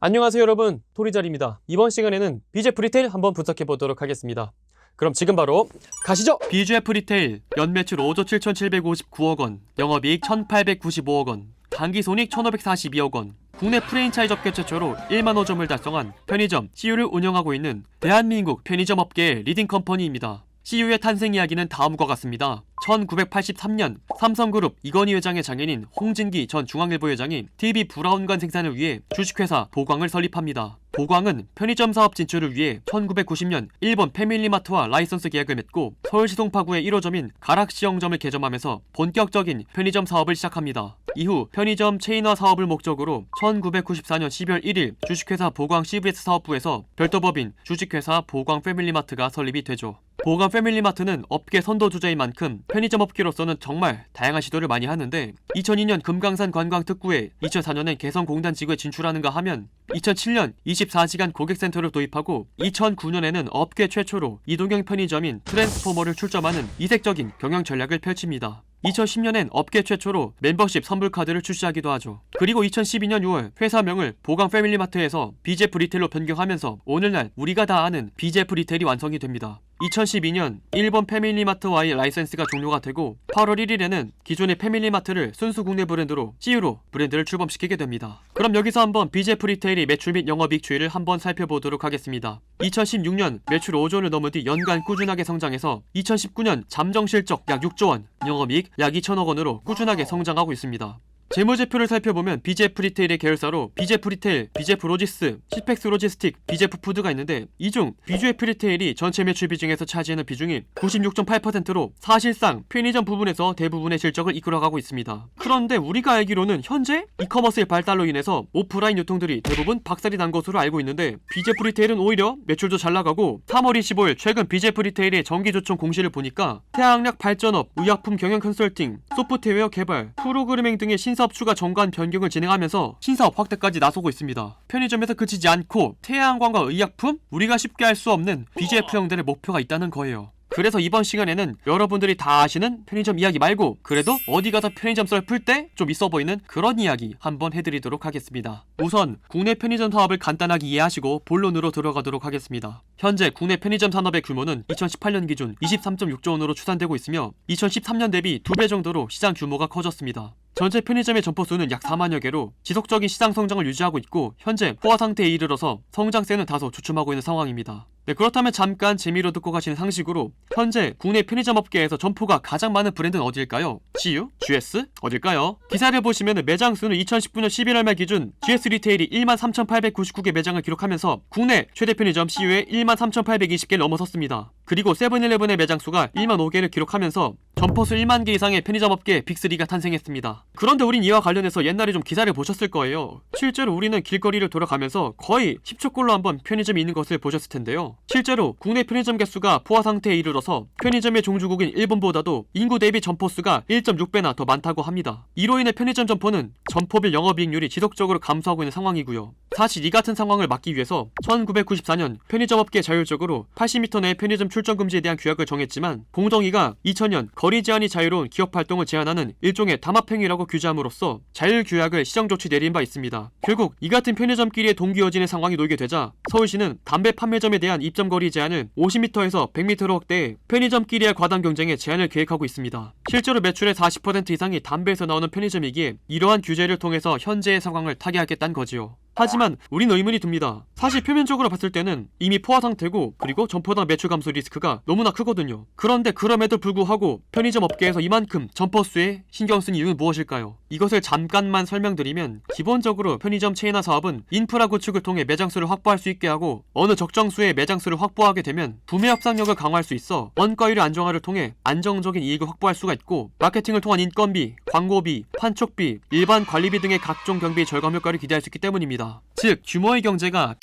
안녕하세요 여러분, 토리잘입니다. 이번 시간에는 BJF 리테일 한번 분석해 보도록 하겠습니다. 그럼 지금 바로 가시죠! BJF 리테일 연매출 5조 7,759억원, 영업이익 1,895억원, 당기손익 1,542억원, 국내 프랜차이즈 업계 최초로 1만 5점을 달성한 편의점 CU를 운영하고 있는 대한민국 편의점 업계의 리딩 컴퍼니입니다. CU의 탄생 이야기는 다음과 같습니다. 1983년 삼성그룹 이건희 회장의 장인인 홍진기 전 중앙일보 회장이 TV 브라운관 생산을 위해 주식회사 보광을 설립합니다. 보광은 편의점 사업 진출을 위해 1990년 일본 패밀리마트와 라이선스 계약을 맺고 서울시 송파구의 1호점인 가락시영점을 개점하면서 본격적인 편의점 사업을 시작합니다. 이후 편의점 체인화 사업을 목적으로 1994년 12월 1일 주식회사 보광 CVS 사업부에서 별도법인 주식회사 보광 패밀리마트가 설립이 되죠. 보광 패밀리마트는 업계 선도주자인 만큼 편의점 업계로서는 정말 다양한 시도를 많이 하는데 2002년 금강산 관광특구에 2004년엔 개성공단 지구에 진출하는가 하면 2007년 24시간 고객센터를 도입하고 2009년에는 업계 최초로 이동형 편의점인 트랜스포머를 출점하는 이색적인 경영 전략을 펼칩니다. 2010년엔 업계 최초로 멤버십 선불카드를 출시하기도 하죠. 그리고 2012년 6월 회사명을 보광 패밀리마트에서 BJF 리테일로 변경하면서 오늘날 우리가 다 아는 BJF 리테일이 완성이 됩니다. 2012년 일본 패밀리마트와의 라이센스가 종료가 되고 8월 1일에는 기존의 패밀리마트를 순수 국내 브랜드로 CU로 브랜드를 출범시키게 됩니다. 그럼 여기서 한번 BJF 리테일의 매출 및 영업이익 추이를 한번 살펴보도록 하겠습니다. 2016년 매출 5조를 넘은 뒤 연간 꾸준하게 성장해서 2019년 잠정 실적 약 6조 원, 영업이익 약 2천억 원으로 꾸준하게 성장하고 있습니다. 재무제표를 살펴보면 BJF 리테일의 계열사로 BJF 리테일, BJF 로지스, 시펙스 로지스틱, BJF 푸드가 있는데 이 중 BJF 리테일이 전체 매출 비중에서 차지하는 비중이 96.8%로 사실상 편의점 부분에서 대부분의 실적을 이끌어가고 있습니다. 그런데 우리가 알기로는 현재 이커머스의 발달로 인해서 오프라인 유통들이 대부분 박살이 난 것으로 알고 있는데 BJF 리테일은 오히려 매출도 잘 나가고 3월 25일 최근 BJF 리테일의 정기조총 공시를 보니까 태양약 발전업, 의약품 경영 컨설팅, 소프트웨어 개발, 프로그래밍 등의 신사업 추가 정관 변경을 진행하면서 신사업 확대까지 나서고 있습니다. 편의점에서 그치지 않고 태양광과 의약품? 우리가 쉽게 할 수 없는 BJF 형들의 목표가 있다는 거예요. 그래서 이번 시간에는 여러분들이 다 아시는 편의점 이야기 말고 그래도 어디 가서 편의점 썰 풀 때 좀 있어 보이는 그런 이야기 한번 해드리도록 하겠습니다. 우선 국내 편의점 사업을 간단하게 이해하시고 본론으로 들어가도록 하겠습니다. 현재 국내 편의점 산업의 규모는 2018년 기준 23.6조 원으로 추산되고 있으며 2013년 대비 2배 정도로 시장 규모가 커졌습니다. 전체 편의점의 점포 수는 약 4만여 개로 지속적인 시장 성장을 유지하고 있고 현재 포화 상태에 이르러서 성장세는 다소 주춤하고 있는 상황입니다. 그렇다면 잠깐 재미로 듣고 가시는 상식으로 현재 국내 편의점 업계에서 점포가 가장 많은 브랜드는 어딜까요? CU? GS? 어딜까요? 기사를 보시면 매장 수는 2019년 11월 말 기준 GS 리테일이 13,899개 매장을 기록하면서 국내 최대 편의점 CU의 13,820개를 넘어섰습니다. 그리고 세븐일레븐의 매장 수가 1만 5개를 기록하면서 점포수 1만 개 이상의 편의점 업계 빅3가 탄생했습니다. 그런데 우린 이와 관련해서 옛날에 좀 기사를 보셨을 거예요. 실제로 우리는 길거리를 돌아가면서 거의 10초꼴로 한번 편의점이 있는 것을 보셨을 텐데요. 실제로 국내 편의점 개수가 포화 상태에 이르러서 편의점의 종주국인 일본보다도 인구 대비 점포수가 1.6배나 더 많다고 합니다. 이로 인해 편의점 점포는 점포별 영업이익률이 지속적으로 감소하고 있는 상황이고요. 사실 이 같은 상황을 막기 위해서 1994년 편의점 업계 자율적으로 80m 내 편의점 출점 금지에 대한 규약을 정했지만 공정위가 2000년 거리 제한이 자유로운 기업 활동을 제한하는 일종의 담합행위라고 규제함으로써 자율규약을 시정조치 내린 바 있습니다. 결국 이 같은 편의점끼리의 동기어진의 상황이 놓이게 되자 서울시는 담배 판매점에 대한 입점거리 제한을 50m에서 100m로 확대해 편의점끼리의 과당 경쟁에 제한을 계획하고 있습니다. 실제로 매출의 40% 이상이 담배에서 나오는 편의점이기에 이러한 규제를 통해서 현재의 상황을 타개하겠다는 거지요. 하지만 우린 의문이 듭니다. 사실 표면적으로 봤을 때는 이미 포화 상태고 그리고 점포당 매출 감소 리스크가 너무나 크거든요. 그런데 그럼에도 불구하고 편의점 업계에서 이만큼 점포 수에 신경 쓴 이유는 무엇일까요? 이것을 잠깐만 설명드리면 기본적으로 편의점 체인화 사업은 인프라 구축을 통해 매장 수를 확보할 수 있게 하고 어느 적정 수의 매장 수를 확보하게 되면 구매 협상력을 강화할 수 있어 원가율의 안정화를 통해 안정적인 이익을 확보할 수가 있고 마케팅을 통한 인건비, 광고비, 판촉비, 일반 관리비 등의 각종 경비 절감 효과를 기대할 수 있기 때문입니다. 즉 규모의 경제가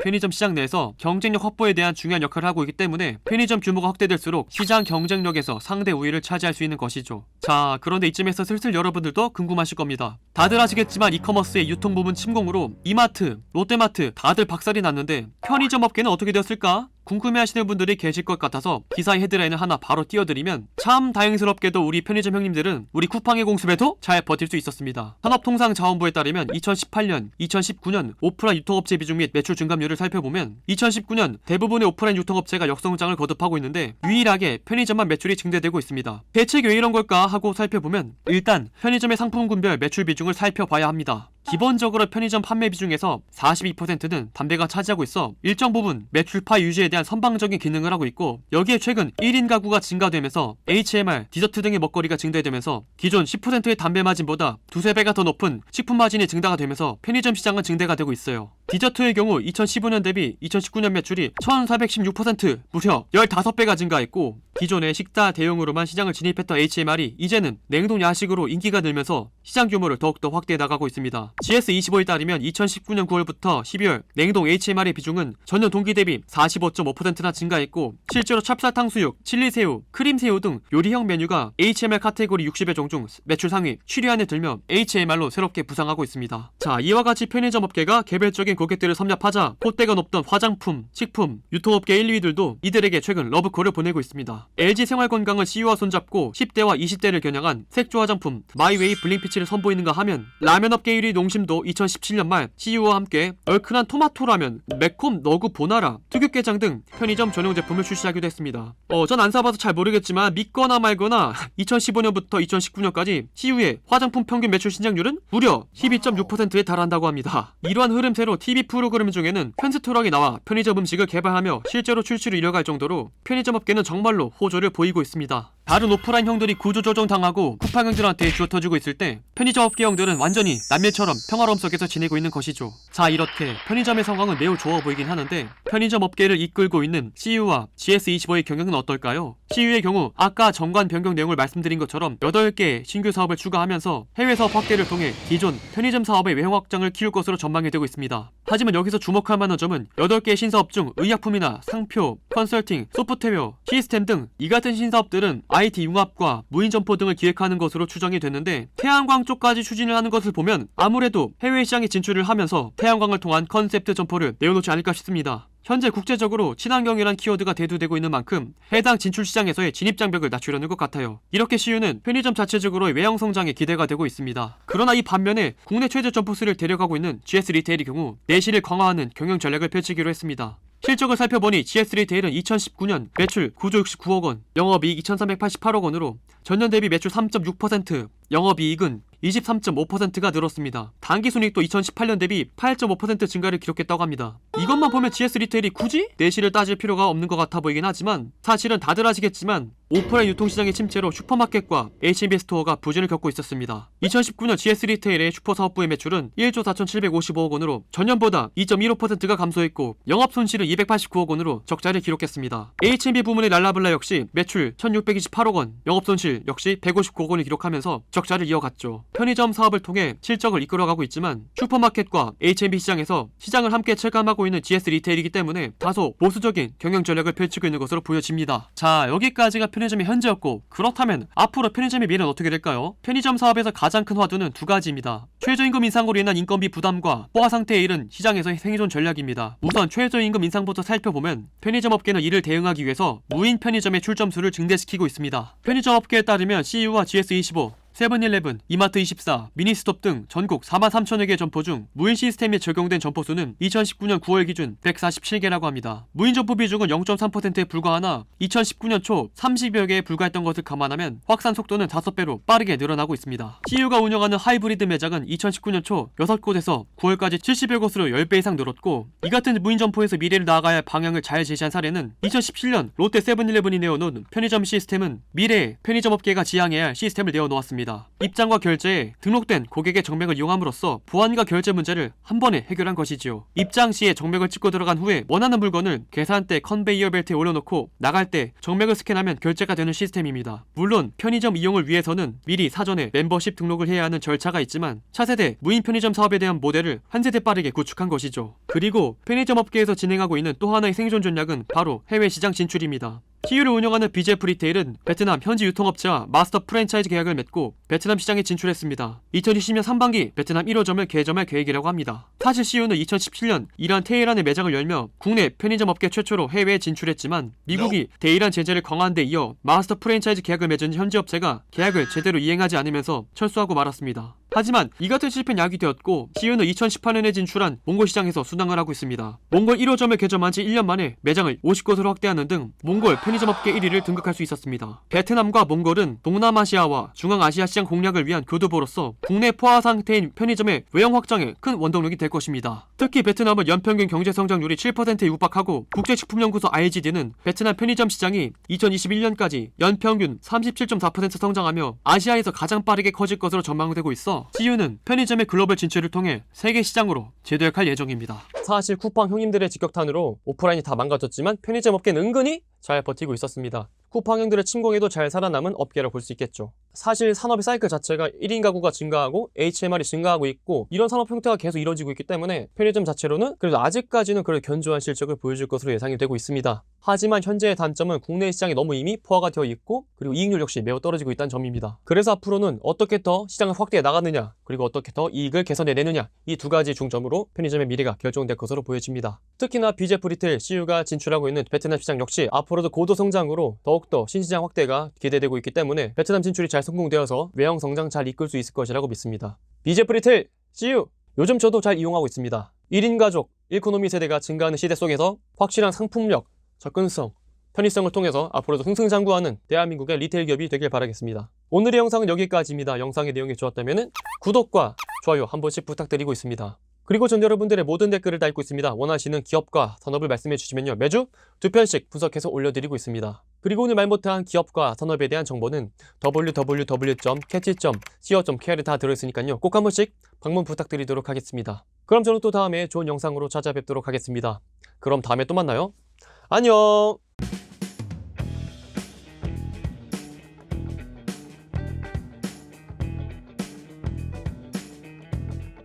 편의점 시장 내에서 경쟁력 확보에 대한 중요한 역할을 하고 있기 때문에 편의점 규모가 확대될수록 시장 경쟁력에서 상대 우위를 차지할 수 있는 것이죠. 자, 그런데 이쯤에서 슬슬 여러분들도 궁금하실 겁니다. 다들 아시겠지만 이커머스의 유통부문 침공으로 이마트, 롯데마트 다들 박살이 났는데 편의점 업계는 어떻게 되었을까? 궁금해하시는 분들이 계실 것 같아서 기사의 헤드라인을 하나 바로 띄워드리면, 참 다행스럽게도 우리 편의점 형님들은 우리 쿠팡의 공습에도 잘 버틸 수 있었습니다. 산업통상자원부에 따르면 2018년, 2019년 오프라인 유통업체 비중 및 매출 증감률을 살펴보면 2019년 대부분의 오프라인 유통업체가 역성장을 거듭하고 있는데 유일하게 편의점만 매출이 증대되고 있습니다. 대체 왜 이런 걸까 하고 살펴보면, 일단 편의점의 상품군별 매출 비중을 살펴봐야 합니다. 기본적으로 편의점 판매 비중에서 42%는 담배가 차지하고 있어 일정 부분 매출파 유지에 대한 선방적인 기능을 하고 있고, 여기에 최근 1인 가구가 증가되면서 HMR, 디저트 등의 먹거리가 증대되면서 기존 10%의 담배 마진보다 두세 배가 더 높은 식품 마진이 증가가 되면서 편의점 시장은 증대가 되고 있어요. 디저트의 경우 2015년 대비 2019년 매출이 1416% 무려 15배가 증가했고, 기존의 식사 대용으로만 시장을 진입했던 HMR이 이제는 냉동 야식으로 인기가 늘면서 시장 규모를 더욱더 확대해 나가고 있습니다. GS25에 따르면 2019년 9월부터 12월 냉동 HMR의 비중은 전년 동기 대비 45.5%나 증가했고, 실제로 찹쌀탕수육, 칠리새우, 크림새우 등 요리형 메뉴가 HMR 카테고리 60여 종 중 매출 상위 7위 안에 들며 HMR로 새롭게 부상하고 있습니다. 자, 이와 같이 편의점 업계가 개별적인 고객들을 섭렵하자 콧대가 높던 화장품, 식품, 유통업계 1위들도 이들에게 최근 러브콜을 보내고 있습니다. LG 생활건강은 CEO와 손잡고 10대와 20대를 겨냥한 색조 화장품 마이웨이 블링피치를 선보이는가 하면, 라면업계 1위 농심도 2017년 말 CEO와 함께 얼큰한 토마토 라면, 매콤 너구 보나라, 투규게장 등 편의점 전용 제품을 출시하기도 했습니다. 전 안 사봐서 잘 모르겠지만 믿거나 말거나 2015년부터 2019년까지 CEO의 화장품 평균 매출 신장률은 무려 12.6%에 달한다고 합니다. 이러한 흐름새로 TV 프로그램 중에는 편스토락이 나와 편의점 음식을 개발하며 실제로 출시를 이뤄갈 정도로 편의점 업계는 정말로 호조를 보이고 있습니다. 다른 오프라인 형들이 구조조정 당하고 쿠팡 형들한테 주어터지고 있을 때 편의점 업계 형들은 완전히 남일처럼 평화로움 속에서 지내고 있는 것이죠. 자, 이렇게 편의점의 상황은 매우 좋아 보이긴 하는데 편의점 업계를 이끌고 있는 CU와 GS25의 경영은 어떨까요? CU의 경우 아까 정관 변경 내용을 말씀드린 것처럼 8개의 신규 사업을 추가하면서 해외 사업 확대를 통해 기존 편의점 사업의 외형 확장을 키울 것으로 전망이 되고 있습니다. 하지만 여기서 주목할 만한 점은 8개의 신사업 중 의약품이나 상표, 컨설팅, 소프트웨어, 시스템 등 이 같은 신사업들은 IT 융합과 무인 점포 등을 기획하는 것으로 추정이 됐는데, 태양광 쪽까지 추진을 하는 것을 보면 아무래도 해외 시장에 진출을 하면서 태양광을 통한 컨셉트 점포를 내어놓지 않을까 싶습니다. 현재 국제적으로 친환경이란 키워드가 대두되고 있는 만큼 해당 진출 시장에서의 진입 장벽을 낮추려는 것 같아요. 이렇게 CU는 편의점 자체적으로의 외형 성장에 기대가 되고 있습니다. 그러나 이 반면에 국내 최대 점포수를 데려가고 있는 GS 리테일의 경우 내실을 강화하는 경영 전략을 펼치기로 했습니다. 실적을 살펴보니 GS 리테일은 2019년 매출 9조 69억 원, 영업이익 2388억 원으로 전년 대비 매출 3.6%, 영업이익은 23.5%가 늘었습니다. 당기순이익도 2018년 대비 8.5% 증가를 기록했다고 합니다. 이것만 보면 GS 리테일이 굳이 내실을 따질 필요가 없는 것 같아 보이긴 하지만, 사실은 다들 아시겠지만 오프라인 유통시장의 침체로 슈퍼마켓과 H&B 스토어가 부진을 겪고 있었습니다. 2019년 GS 리테일의 슈퍼사업부의 매출은 1조 4,755억 원으로 전년보다 2.15%가 감소했고, 영업손실은 289억 원으로 적자를 기록했습니다. H&B 부문의 랄라블라 역시 매출 1,628억 원, 영업손실 역시 159억 원을 기록하면서 적자를 이어갔죠. 편의점 사업을 통해 실적을 이끌어가고 있지만 슈퍼마켓과 H&B 시장에서 시장을 함께 체감하고 있는 GS 리테일이기 때문에 다소 보수적인 경영 전략을 펼치고 있는 것으로 보여집니다. 자, 여기까지가 편의점의 현재였고, 그렇다면 앞으로 편의점의 미래는 어떻게 될까요? 편의점 사업에서 가장 큰 화두는 두 가지입니다. 최저임금 인상으로 인한 인건비 부담과 포화 상태에 이른 시장에서의 생존 전략입니다. 우선 최저임금 인상부터 살펴보면 편의점 업계는 이를 대응하기 위해서 무인 편의점의 출점수를 증대시키고 있습니다. 편의점 업계에 따르면 CU와 GS25, 세븐일레븐, 이마트24, 미니스톱 등 전국 43,000여 개의 점포 중 무인 시스템에 적용된 점포 수는 2019년 9월 기준 147개라고 합니다. 무인 점포 비중은 0.3%에 불과하나 2019년 초 30여 개에 불과했던 것을 감안하면 확산 속도는 5배로 빠르게 늘어나고 있습니다. CU가 운영하는 하이브리드 매장은 2019년 초 6곳에서 9월까지 70여 곳으로 10배 이상 늘었고, 이 같은 무인 점포에서 미래를 나아가야 할 방향을 잘 제시한 사례는 2017년 롯데 세븐일레븐이 내어놓은 편의점 시스템은 미래의 편의점 업계가 지향해야 할 시스템을 내어놓았습니다. 입장과 결제에 등록된 고객의 정맥을 이용함으로써 보안과 결제 문제를 한 번에 해결한 것이지요. 입장 시에 정맥을 찍고 들어간 후에 원하는 물건을 계산대 컨베이어 벨트에 올려놓고 나갈 때 정맥을 스캔하면 결제가 되는 시스템입니다. 물론 편의점 이용을 위해서는 미리 사전에 멤버십 등록을 해야 하는 절차가 있지만 차세대 무인 편의점 사업에 대한 모델을 한 세대 빠르게 구축한 것이죠. 그리고 편의점 업계에서 진행하고 있는 또 하나의 생존 전략은 바로 해외 시장 진출입니다. CU를 운영하는 BJF 리테일은 베트남 현지 유통업체와 마스터 프랜차이즈 계약을 맺고 베트남 시장에 진출했습니다. 2020년 상반기 베트남 1호점을 개점할 계획이라고 합니다. 사실 CU는 2017년 이란 테헤란에 매장을 열며 국내 편의점 업계 최초로 해외에 진출했지만 미국이 대이란 제재를 강화한 데 이어 마스터 프랜차이즈 계약을 맺은 현지 업체가 계약을 제대로 이행하지 않으면서 철수하고 말았습니다. 하지만 이 같은 실패는 약이 되었고 CU는 2018년에 진출한 몽골 시장에서 순항을 하고 있습니다. 몽골 1호점을 개점한 지 1년 만에 매장을 50곳으로 확대하는 등 몽골 편의점업계 1위를 등극할 수 있었습니다. 베트남과 몽골은 동남아시아와 중앙아시아 시장 공략을 위한 교두보로서 국내 포화 상태인 편의점의 외형 확장에 큰 원동력이 될 것입니다. 특히 베트남은 연평균 경제 성장률이 7%에 육박하고 국제식품연구소 IGD는 베트남 편의점 시장이 2021년까지 연평균 37.4% 성장하며 아시아에서 가장 빠르게 커질 것으로 전망되고 있어 CU는 편의점의 글로벌 진출을 통해 세계 시장으로 재도약할 예정입니다. 사실 쿠팡 형님들의 직격탄으로 오프라인이 다 망가졌지만 편의점 업계는 은근히 잘 버티고 있었습니다. 쿠팡 형들의 침공에도 잘 살아남은 업계라 볼 수 있겠죠. 사실 산업의 사이클 자체가 1인 가구가 증가하고 HMR이 증가하고 있고 이런 산업 형태가 계속 이뤄지고 있기 때문에 편의점 자체로는 그래도 아직까지는 그래도 견조한 실적을 보여줄 것으로 예상이 되고 있습니다. 하지만 현재의 단점은 국내 시장이 너무 이미 포화가 되어 있고 그리고 이익률 역시 매우 떨어지고 있다는 점입니다. 그래서 앞으로는 어떻게 더 시장을 확대해 나가느냐 그리고 어떻게 더 이익을 개선해내느냐 이 두 가지 중점으로 편의점의 미래가 결정될 것으로 보여집니다. 특히나 BJF 리테일 CU가 진출하고 있는 베트남 시장 역시 앞으로도 고도 성장으로 더욱더 신시장 확대가 기대되고 있기 때문에 베트남 진출이 잘 성공되어서 외형 성장 잘 이끌 수 있을 것이라고 믿습니다. BJF 리테일 CU 요즘 저도 잘 이용하고 있습니다. 1인 가족, 이코노미 세대가 증가하는 시대 속에서 확실한 상품력, 접근성, 편의성을 통해서 앞으로도 승승장구하는 대한민국의 리테일 기업이 되길 바라겠습니다. 오늘의 영상은 여기까지입니다. 영상의 내용이 좋았다면 구독과 좋아요 한 번씩 부탁드리고 있습니다. 그리고 전 여러분들의 모든 댓글을 달고 있습니다. 원하시는 기업과 산업을 말씀해 주시면요. 매주 2편씩 분석해서 올려드리고 있습니다. 그리고 오늘 말 못한 기업과 산업에 대한 정보는 www.catch.co.kr에 다 들어있으니까요. 꼭 한 번씩 방문 부탁드리도록 하겠습니다. 그럼 저는 또 다음에 좋은 영상으로 찾아뵙도록 하겠습니다. 그럼 다음에 또 만나요. 안녕!